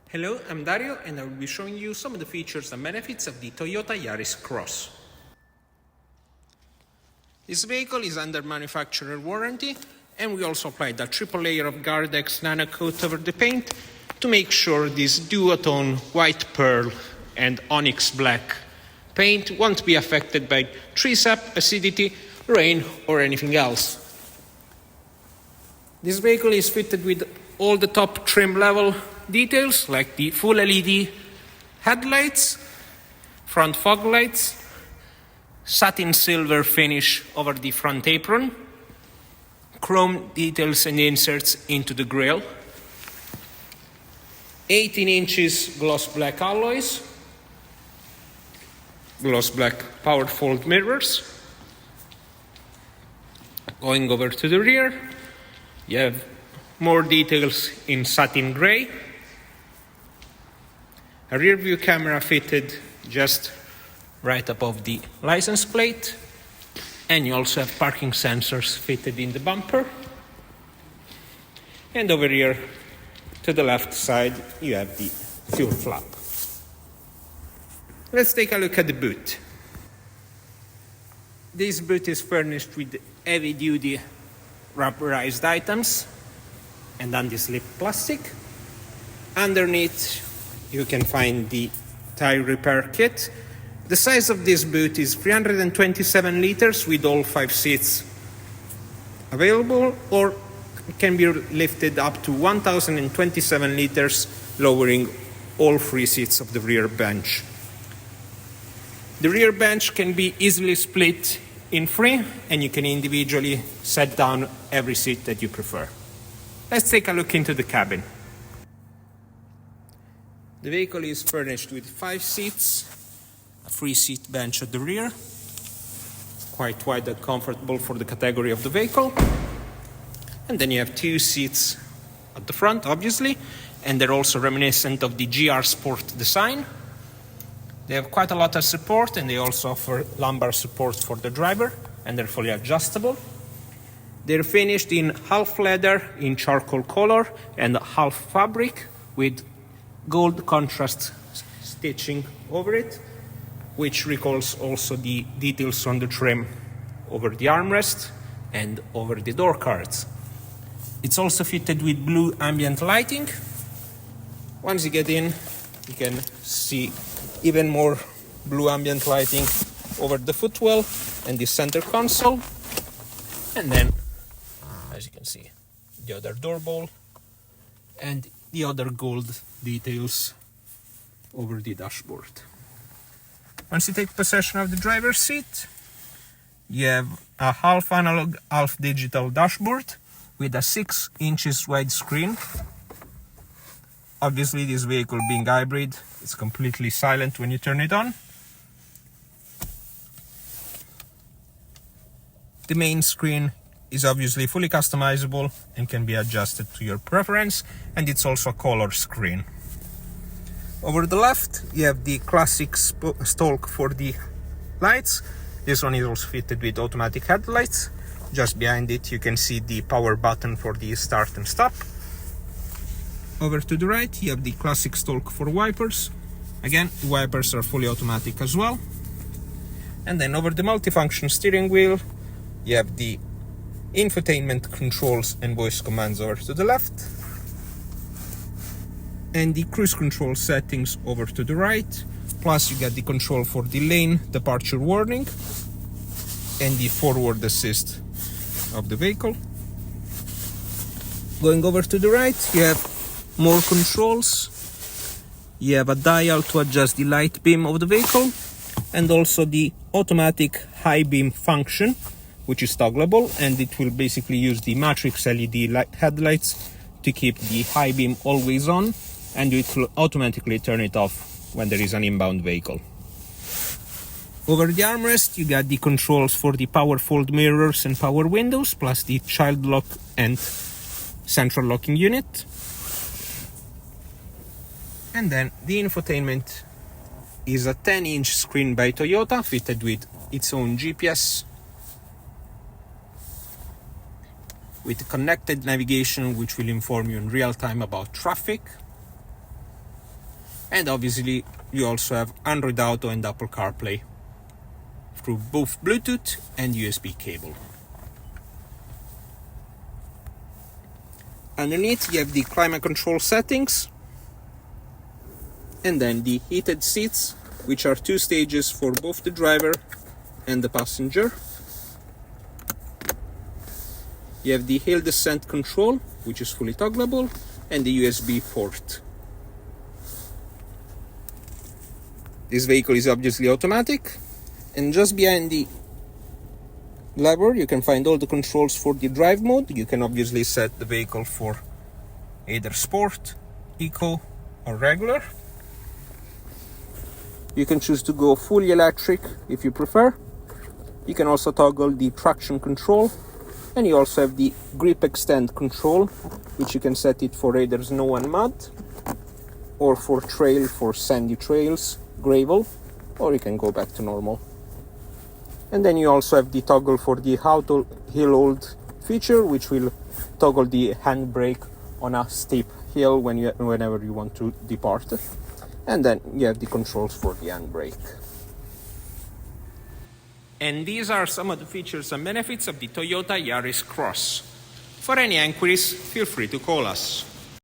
Hello, I'm Dario and I will be showing you some of the features and benefits of the Toyota Yaris Cross. This vehicle is under manufacturer warranty, and we also applied a triple layer of Gardex nano coat over the paint to make sure this duotone white pearl and onyx black paint won't be affected by tree sap, acidity, rain or anything else. This vehicle is fitted with all the top trim level details like the full LED headlights, front fog lights, satin silver finish over the front apron, chrome details and inserts into the grille, 18 inches gloss black alloys, gloss black powered fold mirrors. Going over to the rear, you have more details in satin gray, a rear view camera fitted just right above the license plate, and you also have parking sensors fitted in the bumper. And over here to the left side you have the fuel flap. Let's take a look at the boot. This boot is furnished with heavy-duty rubberized items and anti-slip plastic. Underneath you can find the tire repair kit. The size of this boot is 327 liters with all 5 seats available, or it can be lifted up to 1027 liters, lowering all 3 seats of the rear bench. The rear bench can be easily split in 3, and you can individually set down every seat that you prefer. Let's take a look into the cabin. The vehicle is furnished with 5 seats, a 3-seat bench at the rear, quite wide and comfortable for the category of the vehicle. And then you have 2 seats at the front, obviously, and they're also reminiscent of the GR Sport design. They have quite a lot of support, and they also offer lumbar support for the driver, and they're fully adjustable. They're finished in half leather in charcoal color and half fabric with gold contrast stitching over it, which recalls also the details on the trim over the armrest and over the door cards. It's also fitted with Blue Ambient Lighting. Once you get in, you can see even more Blue Ambient Lighting over the footwell and the center console. And then, as you can see, the other door bowl and the other gold details over the dashboard. Once you take possession of the driver's seat, you have a half analog, half digital dashboard with a 6 inches wide screen. Obviously, this vehicle being hybrid, it's completely silent when you turn it on. The main screen is obviously fully customizable and can be adjusted to your preference, and it's also a color screen. Over the left, you have the classic stalk for the lights. This one is also fitted with automatic headlights. Just behind it, you can see the power button for the start and stop. Over to the right, you have the classic stalk for wipers. Again, the wipers are fully automatic as well. And then over the multifunction steering wheel, you have the infotainment controls and voice commands over to the left, and the cruise control settings over to the right. Plus you get the control for the lane departure warning and the forward assist of the vehicle. Going over to the right, you have more controls. You have a dial to adjust the light beam of the vehicle, and also the automatic high beam function, which is toggleable, and it will basically use the matrix LED headlights to keep the high beam always on, and it will automatically turn it off when there is an inbound vehicle. Over the armrest, you got the controls for the power fold mirrors and power windows, plus the child lock and central locking unit. And then the infotainment is a 10-inch screen by Toyota, fitted with its own GPS, with connected navigation which will inform you in real time about traffic. And obviously you also have Android Auto and Apple CarPlay through both Bluetooth and USB cable. Underneath you have the climate control settings, and then the heated seats, which are 2 stages for both the driver and the passenger. You have the hill descent control, which is fully toggleable, and the USB port. This vehicle is obviously automatic, and just behind the lever you can find all the controls for the drive mode. You can obviously set the vehicle for either sport, eco, or regular. You can choose to go fully electric if you prefer. You can also toggle the traction control, and you also have the grip extend control, which you can set it for either snow and mud, or for trail, for sandy trails, gravel, or you can go back to normal. And then you also have the toggle for the auto hill hold feature, which will toggle the handbrake on a steep hill whenever you want to depart. And then you have the controls for the handbrake. And these are some of the features and benefits of the Toyota Yaris Cross. For any inquiries, feel free to call us.